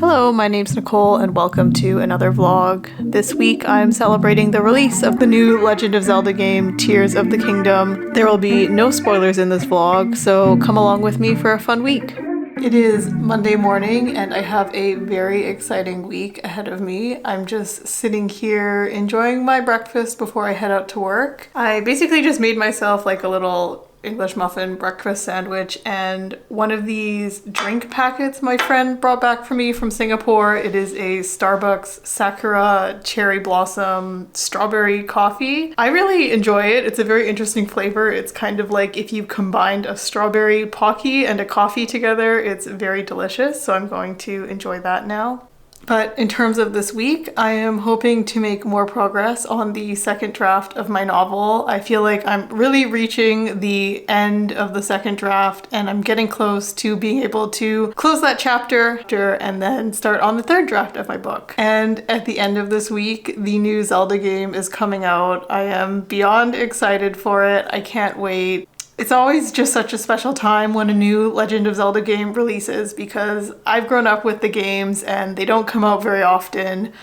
Hello, my name's Nicole and welcome to another vlog. This week I'm celebrating the release of the new Legend of Zelda game, Tears of the Kingdom. There will be no spoilers in this vlog, so come along with me for a fun week. It is Monday morning and I have a very exciting week ahead of me. I'm just sitting here enjoying my breakfast before I head out to work. I basically just made myself like a little English muffin breakfast sandwich and one of these drink packets my friend brought back for me from Singapore. It is a Starbucks Sakura Cherry Blossom Strawberry Coffee. I really enjoy it. It's a very interesting flavor. It's kind of like if you combined a strawberry Pocky and a coffee together. It's very delicious, so I'm going to enjoy that now. But in terms of this week, I am hoping to make more progress on the second draft of my novel. I feel like I'm really reaching the end of the second draft and I'm getting close to being able to close that chapter and then start on the third draft of my book. And at the end of this week, the new Zelda game is coming out. I am beyond excited for it. I can't wait. It's always just such a special time when a new Legend of Zelda game releases because I've grown up with the games and they don't come out very often.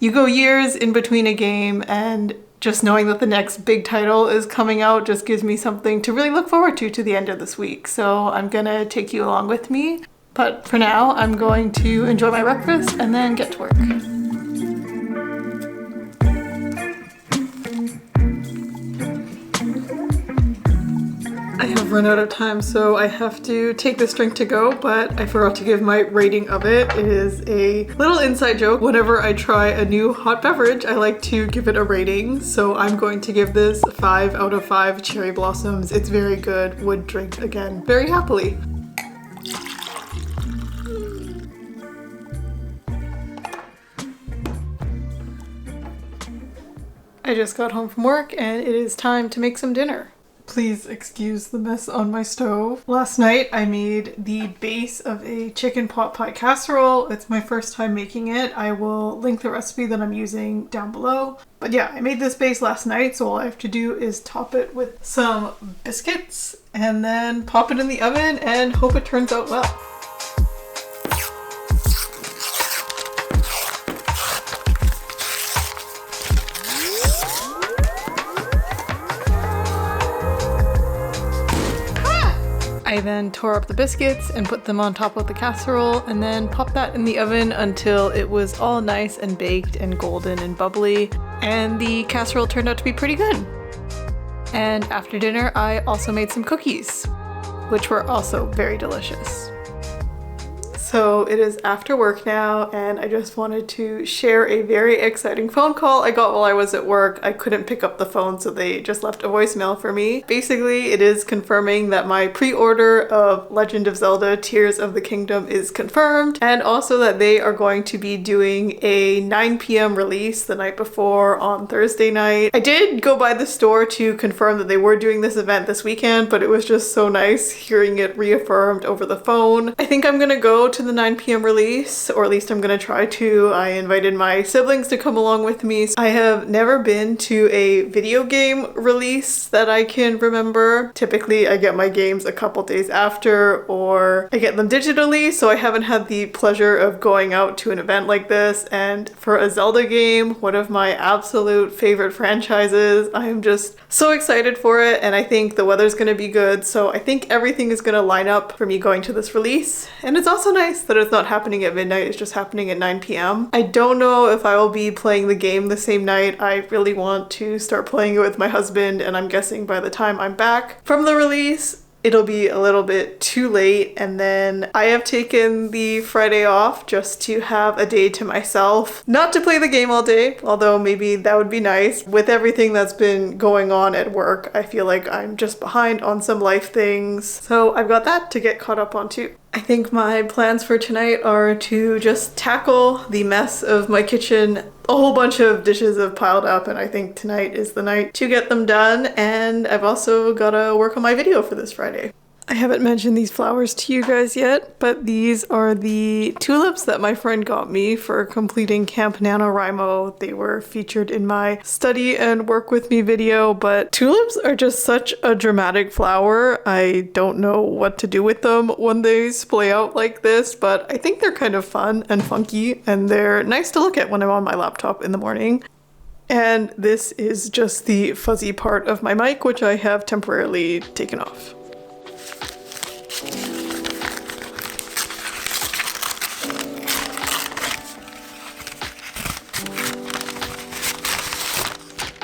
You go years in between a game and just knowing that the next big title is coming out just gives me something to really look forward to the end of this week. So I'm gonna take you along with me. But for now, I'm going to enjoy my breakfast and then get to work. I have run out of time, so I have to take this drink to go, but I forgot to give my rating of it. It is a little inside joke. Whenever I try a new hot beverage, I like to give it a rating. So I'm going to give this 5 out of 5 cherry blossoms. It's very good. Would drink again very happily. I just got home from work and it is time to make some dinner. Please excuse the mess on my stove. Last night I made the base of a chicken pot pie casserole. It's my first time making it. I will link the recipe that I'm using down below. But yeah, I made this base last night, so all I have to do is top it with some biscuits and then pop it in the oven and hope it turns out well. I then tore up the biscuits and put them on top of the casserole and then popped that in the oven until it was all nice and baked and golden and bubbly, and the casserole turned out to be pretty good. And after dinner, I also made some cookies, which were also very delicious. So it is after work now and I just wanted to share a very exciting phone call I got while I was at work. I couldn't pick up the phone, so they just left a voicemail for me. Basically, it is confirming that my pre-order of Legend of Zelda Tears of the Kingdom is confirmed, and also that they are going to be doing a 9 p.m. release the night before on Thursday night. I did go by the store to confirm that they were doing this event this weekend, but it was just so nice hearing it reaffirmed over the phone. I think I'm gonna go to the 9 p.m. release, or at least I'm gonna try to. I invited my siblings to come along with me. I have never been to a video game release that I can remember. Typically I get my games a couple days after, or I get them digitally, so I haven't had the pleasure of going out to an event like this. And for a Zelda game, one of my absolute favorite franchises, I am just so excited for it, and I think the weather's gonna be good, so I think everything is gonna line up for me going to this release. And it's also nice that it's not happening at midnight, it's just happening at 9 p.m. I don't know if I will be playing the game the same night. I really want to start playing it with my husband, and I'm guessing by the time I'm back from the release, it'll be a little bit too late. And then I have taken the Friday off just to have a day to myself. Not to play the game all day, although maybe that would be nice. With everything that's been going on at work, I feel like I'm just behind on some life things. So I've got that to get caught up on too. I think my plans for tonight are to just tackle the mess of my kitchen. A whole bunch of dishes have piled up and I think tonight is the night to get them done, and I've also got to work on my video for this Friday. I haven't mentioned these flowers to you guys yet, but these are the tulips that my friend got me for completing Camp NaNoWriMo. They were featured in my study and work with me video, but tulips are just such a dramatic flower. I don't know what to do with them when they splay out like this, but I think they're kind of fun and funky, and they're nice to look at when I'm on my laptop in the morning. And this is just the fuzzy part of my mic, which I have temporarily taken off.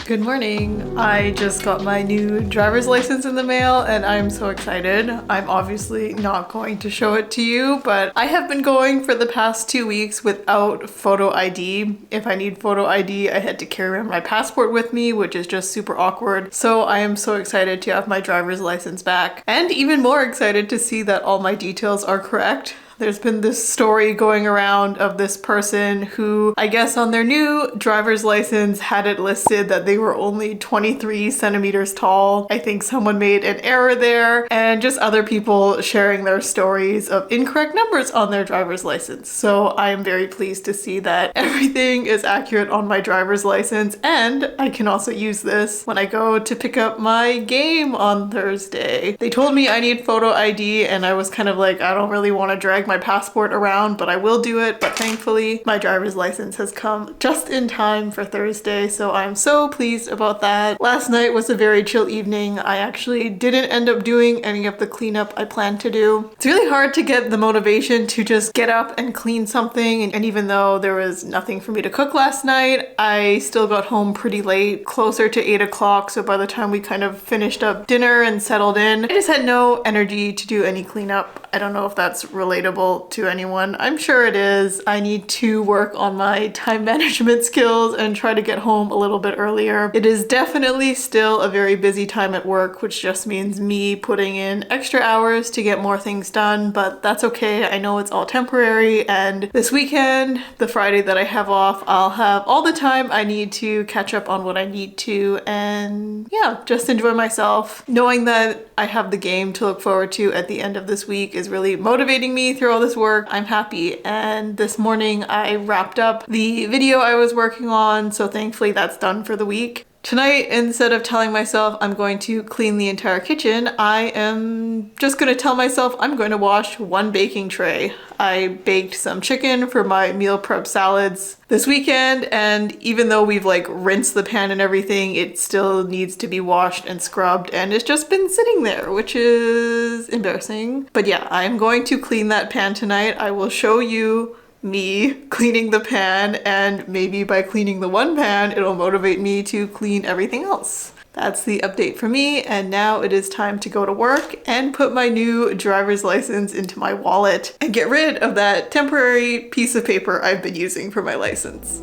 Good morning. I just got my new driver's license in the mail and I'm so excited. I'm obviously not going to show it to you, but I have been going for the past 2 weeks without photo ID. If I need photo ID, I had to carry around my passport with me, which is just super awkward. So I am so excited to have my driver's license back, and even more excited to see that all my details are correct. There's been this story going around of this person who, I guess on their new driver's license, had it listed that they were only 23 centimeters tall. I think someone made an error there, and just other people sharing their stories of incorrect numbers on their driver's license. So I am very pleased to see that everything is accurate on my driver's license, and I can also use this when I go to pick up my game on Thursday. They told me I need photo ID, and I was kind of like, I don't really want to drag my passport around, but I will do it. But thankfully my driver's license has come just in time for Thursday, so I'm so pleased about that. Last night was a very chill evening. I actually didn't end up doing any of the cleanup I planned to do. It's really hard to get the motivation to just get up and clean something, and even though there was nothing for me to cook last night, I still got home pretty late, closer to 8 o'clock, so by the time we kind of finished up dinner and settled in, I just had no energy to do any cleanup. I don't know if that's relatable to anyone. I'm sure it is. I need to work on my time management skills and try to get home a little bit earlier. It is definitely still a very busy time at work, which just means me putting in extra hours to get more things done, but that's okay. I know it's all temporary, and this weekend, the Friday that I have off, I'll have all the time I need to catch up on what I need to, and yeah, just enjoy myself. Knowing that I have the game to look forward to at the end of this week is really motivating me through all this work. I'm happy, and this morning I wrapped up the video I was working on, so thankfully that's done for the week. Tonight, instead of telling myself I'm going to clean the entire kitchen, I am just going to tell myself I'm going to wash one baking tray. I baked some chicken for my meal prep salads this weekend, and even though we've like rinsed the pan and everything, it still needs to be washed and scrubbed, and it's just been sitting there, which is embarrassing. But yeah, I'm going to clean that pan tonight. I will show you me cleaning the pan, and maybe by cleaning the one pan, it'll motivate me to clean everything else. That's the update for me, and now it is time to go to work and put my new driver's license into my wallet and get rid of that temporary piece of paper I've been using for my license.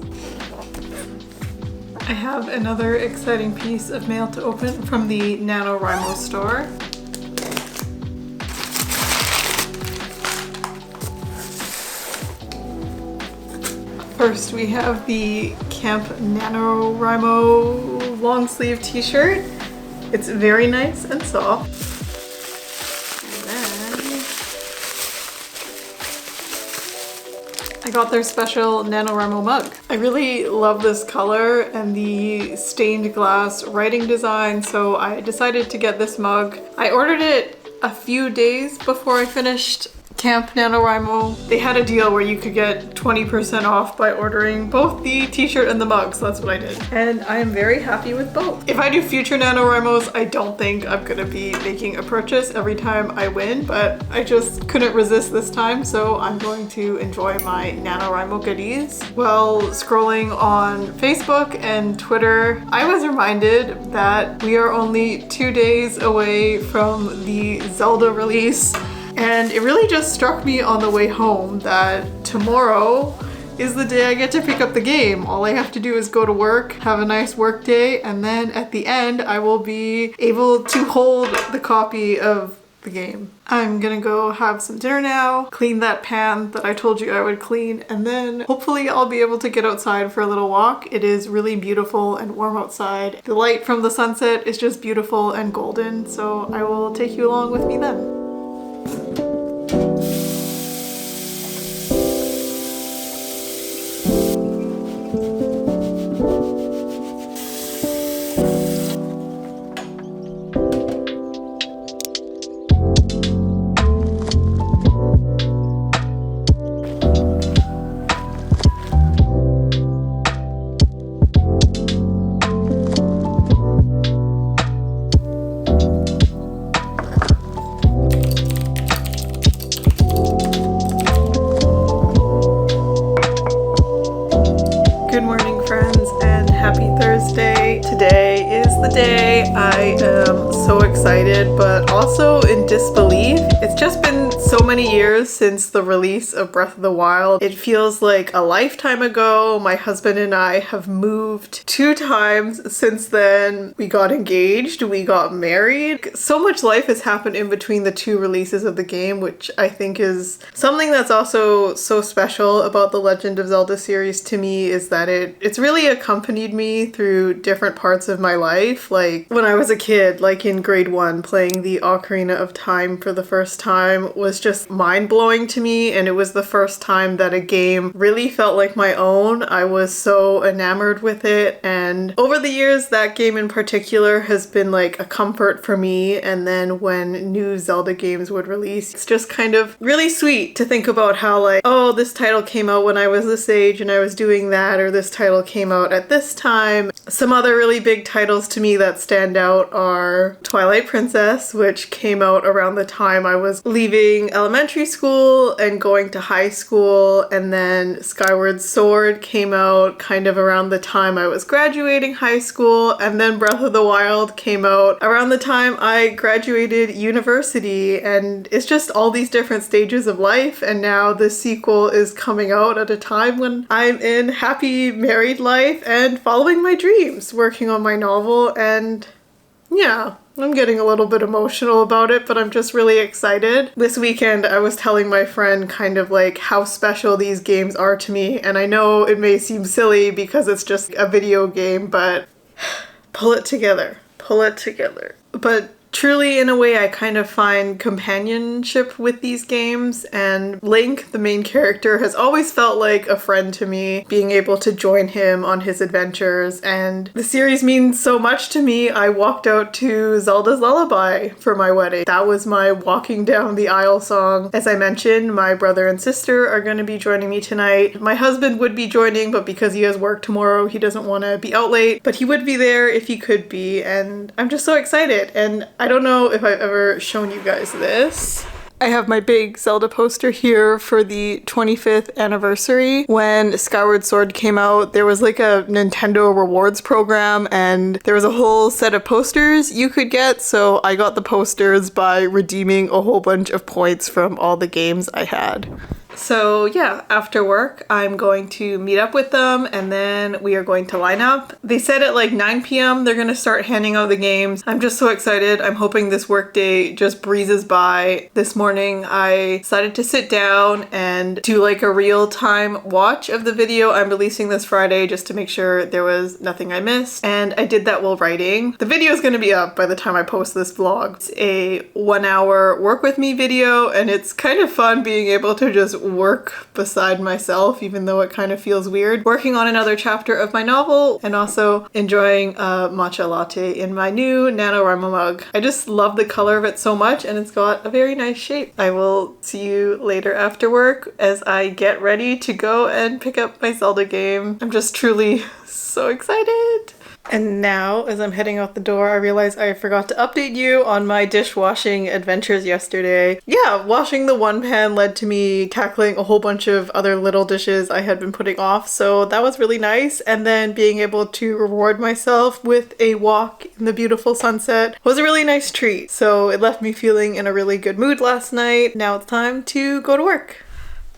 I have another exciting piece of mail to open from the NaNoWriMo store. First, we have the Camp NaNoWriMo long sleeve t-shirt. It's very nice and soft. And then I got their special NaNoWriMo mug. I really love this color and the stained glass writing design, so I decided to get this mug. I ordered it a few days before I finished Camp NaNoWriMo. They had a deal where you could get 20% off by ordering both the t-shirt and the mug, so that's what I did. And I am very happy with both. If I do future NaNoWriMos, I don't think I'm gonna be making a purchase every time I win, but I just couldn't resist this time, so I'm going to enjoy my NaNoWriMo goodies. While scrolling on Facebook and Twitter, I was reminded that we are only 2 days away from the Zelda release. And it really just struck me on the way home that tomorrow is the day I get to pick up the game. All I have to do is go to work, have a nice work day, and then at the end I will be able to hold the copy of the game. I'm gonna go have some dinner now, clean that pan that I told you I would clean, and then hopefully I'll be able to get outside for a little walk. It is really beautiful and warm outside. The light from the sunset is just beautiful and golden, so I will take you along with me then. Good morning, friends, and happy Thursday. Today is the day. I am so excited, but also in disbelief. It's just been so many years since the release of Breath of the Wild. It feels like a lifetime ago. My husband and I have moved 2 times since then. We got engaged, we got married. So much life has happened in between the 2 releases of the game, which I think is something that's also so special about the Legend of Zelda series to me, is that it's really accompanied me through different parts of my life. Like when I was a kid, like in grade 1, playing the Ocarina of Time for the first time was just mind-blowing to me, and it was the first time that a game really felt like my own. I was so enamored with it, and over the years that game in particular has been like a comfort for me. And then when new Zelda games would release, it's just kind of really sweet to think about how like, oh, this title came out when I was this age and I was doing that, or this title came out at this time. Some other really big titles to me that stand out are Twilight Princess, which came out around the time I was leaving elementary school and going to high school, and then Skyward Sword came out kind of around the time I was graduating high school, and then Breath of the Wild came out around the time I graduated university. And it's just all these different stages of life, and now the sequel is coming out at a time when I'm in happy married life and following my dreams, working on my novel. And yeah, I'm getting a little bit emotional about it, but I'm just really excited. This weekend I was telling my friend kind of like how special these games are to me, and I know it may seem silly because it's just a video game, but pull it together. Pull it together. But truly, in a way, I kind of find companionship with these games, and Link, the main character, has always felt like a friend to me, being able to join him on his adventures, and the series means so much to me. I walked out to Zelda's Lullaby for my wedding. That was my walking down the aisle song. As I mentioned, my brother and sister are going to be joining me tonight. My husband would be joining, but because he has work tomorrow, he doesn't want to be out late, but he would be there if he could be, and I'm just so excited. And I don't know if I've ever shown you guys this. I have my big Zelda poster here for the 25th anniversary. When Skyward Sword came out, there was like a Nintendo rewards program, and there was a whole set of posters you could get. So I got the posters by redeeming a whole bunch of points from all the games I had. So yeah, after work, I'm going to meet up with them, and then we are going to line up. They said at like 9 p.m. they're going to start handing out the games. I'm just so excited. I'm hoping this work day just breezes by. This morning, I decided to sit down and do like a real-time watch of the video I'm releasing this Friday, just to make sure there was nothing I missed. And I did that while writing. The video is going to be up by the time I post this vlog. It's a 1-hour work with me video, and it's kind of fun being able to just work beside myself, even though it kind of feels weird. Working on another chapter of my novel, and also enjoying a matcha latte in my new NaNoWriMo mug. I just love the color of it so much, and it's got a very nice shape. I will see you later after work as I get ready to go and pick up my Zelda game. I'm just truly so excited. And now, as I'm heading out the door, I realize I forgot to update you on my dishwashing adventures yesterday. Yeah, washing the one pan led to me tackling a whole bunch of other little dishes I had been putting off, so that was really nice. And then being able to reward myself with a walk in the beautiful sunset was a really nice treat. So it left me feeling in a really good mood last night. Now it's time to go to work.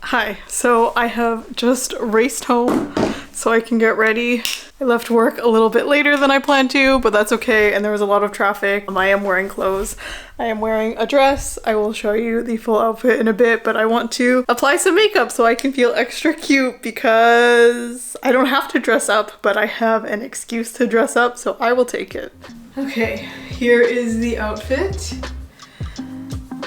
Hi, so I have just raced home so I can get ready. I left work a little bit later than I planned to, but that's okay, and there was a lot of traffic. I am wearing clothes. I am wearing a dress. I will show you the full outfit in a bit, but I want to apply some makeup so I can feel extra cute because I don't have to dress up, but I have an excuse to dress up, so I will take it. Okay, here is the outfit.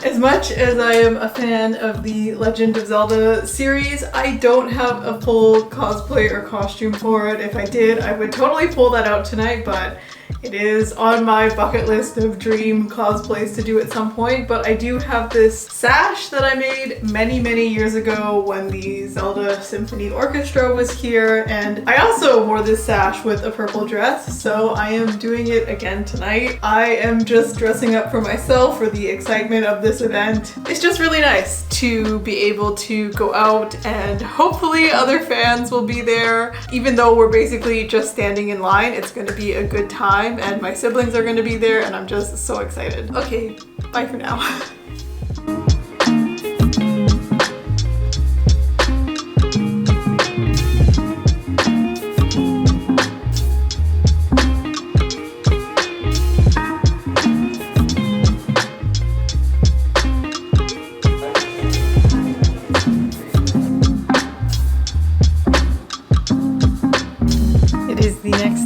As much as I am a fan of the Legend of Zelda series, I don't have a full cosplay or costume for it. If I did, I would totally pull that out tonight, but it is on my bucket list of dream cosplays to do at some point. But I do have this sash that I made many, many years ago when the Zelda Symphony Orchestra was here, and I also wore this sash with a purple dress, so I am doing it again tonight. I am just dressing up for myself for the excitement of this event. It's just really nice to be able to go out, and hopefully other fans will be there. Even though we're basically just standing in line, it's going to be a good time, and my siblings are going to be there, and I'm just so excited. Okay, bye for now.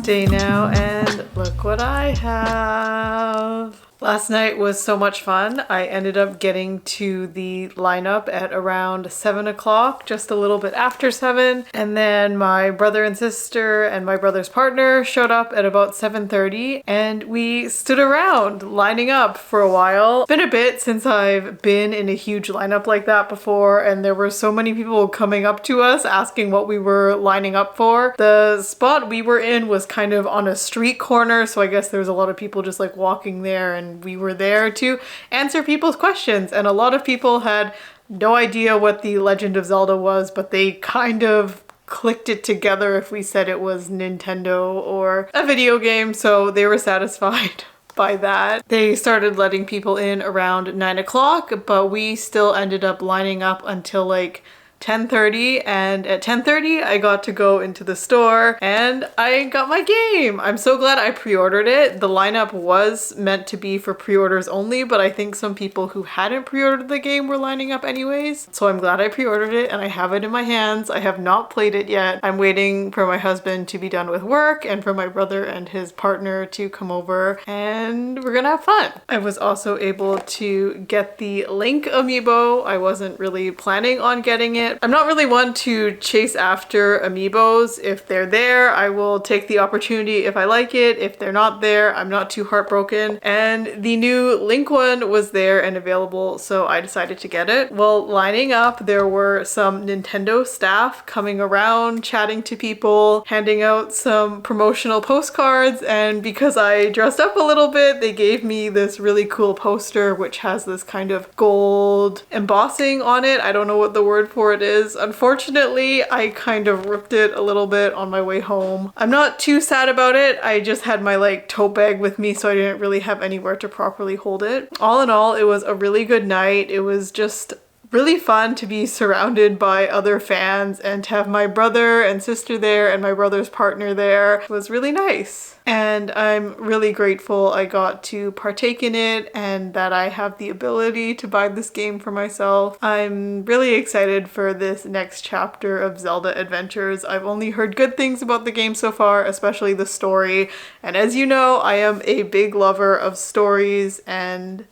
Day now, and look what I have. Last night was so much fun. I ended up getting to the lineup at around 7 o'clock, just a little bit after 7. And then my brother and sister and my brother's partner showed up at about 7:30, and we stood around lining up for a while. It's been a bit since I've been in a huge lineup like that before, and there were so many people coming up to us asking what we were lining up for. The spot we were in was kind of on a street corner, so I guess there was a lot of people just like walking there, and we were there to answer people's questions, and a lot of people had no idea what the Legend of Zelda was, but they kind of clicked it together if we said it was Nintendo or a video game, so they were satisfied by that. They started letting people in around 9 o'clock, but we still ended up lining up until like 10:30, and at 10:30 I got to go into the store and I got my game. I'm so glad I pre-ordered it. The lineup was meant to be for pre-orders only, but I think some people who hadn't pre-ordered the game were lining up anyways. So I'm glad I pre-ordered it and I have it in my hands. I have not played it yet. I'm waiting for my husband to be done with work and for my brother and his partner to come over, and we're gonna have fun. I was also able to get the Link amiibo. I wasn't really planning on getting it. I'm not really one to chase after amiibos. If they're there, I will take the opportunity if I like it. If they're not there, I'm not too heartbroken. And the new Link one was there and available, so I decided to get it. Well, lining up, there were some Nintendo staff coming around, chatting to people, handing out some promotional postcards, and because I dressed up a little bit, they gave me this really cool poster which has this kind of gold embossing on it. I don't know what the word for it is. Unfortunately, I kind of ripped it a little bit on my way home. I'm not too sad about it. I just had my like tote bag with me, so I didn't really have anywhere to properly hold it. All in all, it was a really good night. It was just really fun to be surrounded by other fans and to have my brother and sister there and my brother's partner there. It was really nice. And I'm really grateful I got to partake in it and that I have the ability to buy this game for myself. I'm really excited for this next chapter of Zelda Adventures. I've only heard good things about the game so far, especially the story. And as you know, I am a big lover of stories, and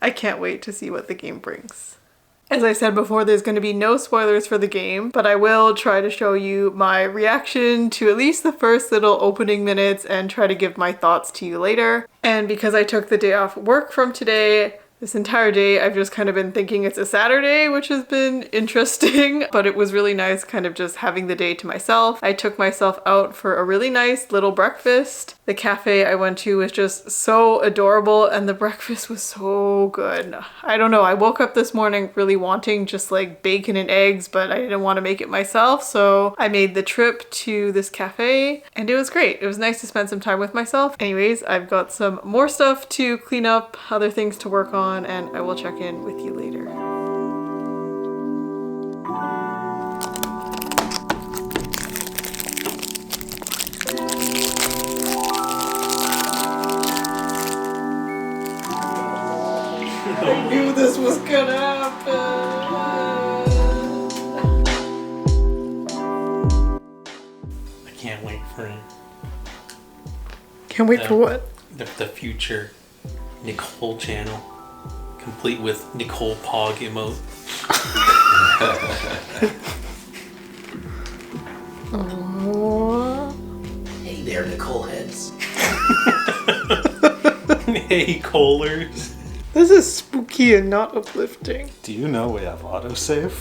I can't wait to see what the game brings. As I said before, there's going to be no spoilers for the game, but I will try to show you my reaction to at least the first little opening minutes and try to give my thoughts to you later. And because I took the day off work from today, this entire day I've just kind of been thinking it's a Saturday, which has been interesting, but it was really nice kind of just having the day to myself. I took myself out for a really nice little breakfast. The cafe I went to was just so adorable and the breakfast was so good. I don't know, I woke up this morning really wanting just like bacon and eggs, but I didn't want to make it myself, so I made the trip to this cafe and it was great. It was nice to spend some time with myself. Anyways, I've got some more stuff to clean up, other things to work on, and I will check in with you later. I knew this was gonna happen. I can't wait for it. Can't wait for what? The future Nicole channel complete with Nicole Pog emote. Hey there, Nicole heads. Hey, Kohlers. This is spooky and not uplifting. Do you know we have autosave?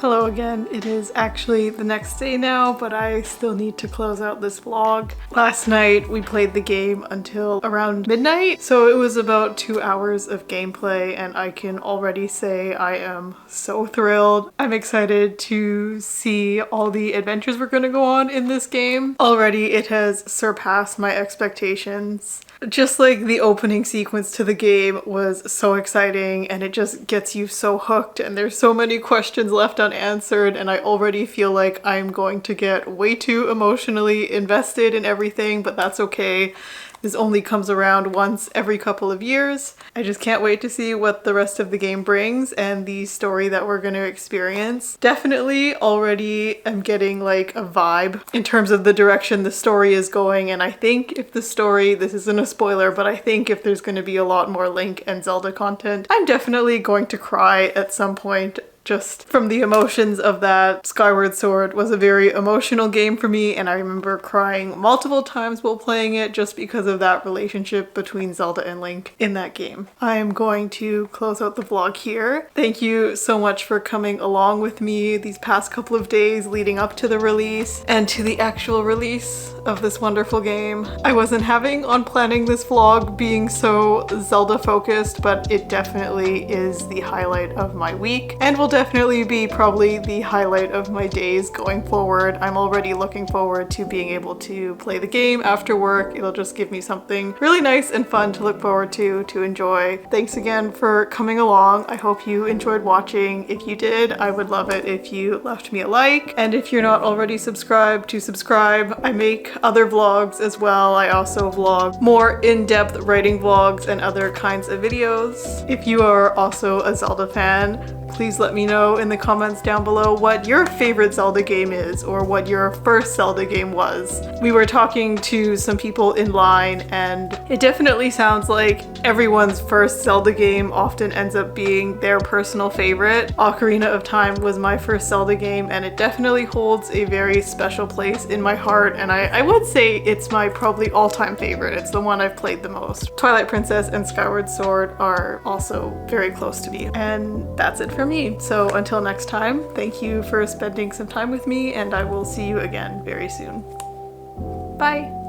Hello again. It is actually the next day now, but I still need to close out this vlog. Last night we played the game until around midnight, so it was about 2 hours of gameplay, and I can already say I am so thrilled. I'm excited to see all the adventures we're going to go on in this game. Already it has surpassed my expectations. Just like the opening sequence to the game was so exciting, and it just gets you so hooked, and there's so many questions left unanswered, and I already feel like I'm going to get way too emotionally invested in everything, but that's okay. This only comes around once every couple of years. I just can't wait to see what the rest of the game brings and the story that we're going to experience. Definitely already am getting like a vibe in terms of the direction the story is going, and I think if the story, this isn't a spoiler, but I think if there's going to be a lot more Link and Zelda content, I'm definitely going to cry at some point. Just from the emotions of that. Skyward Sword was a very emotional game for me, and I remember crying multiple times while playing it just because of that relationship between Zelda and Link in that game. I am going to close out the vlog here. Thank you so much for coming along with me these past couple of days leading up to the release and to the actual release of this wonderful game. I wasn't having on planning this vlog being so Zelda focused, but it definitely is the highlight of my week and will definitely be probably the highlight of my days going forward. I'm already looking forward to being able to play the game after work. It'll just give me something really nice and fun to look forward to enjoy. Thanks again for coming along. I hope you enjoyed watching. If you did, I would love it if you left me a like. And if you're not already subscribed, to subscribe. I make other vlogs as well. I also vlog more in-depth writing vlogs and other kinds of videos. If you are also a Zelda fan, please let me know in the comments down below what your favorite Zelda game is or what your first Zelda game was. We were talking to some people in line, and it definitely sounds like everyone's first Zelda game often ends up being their personal favorite. Ocarina of Time was my first Zelda game, and it definitely holds a very special place in my heart, and I would say it's my probably all-time favorite. It's the one I've played the most. Twilight Princess and Skyward Sword are also very close to me, and that's it for me. So until next time, thank you for spending some time with me, and I will see you again very soon. Bye!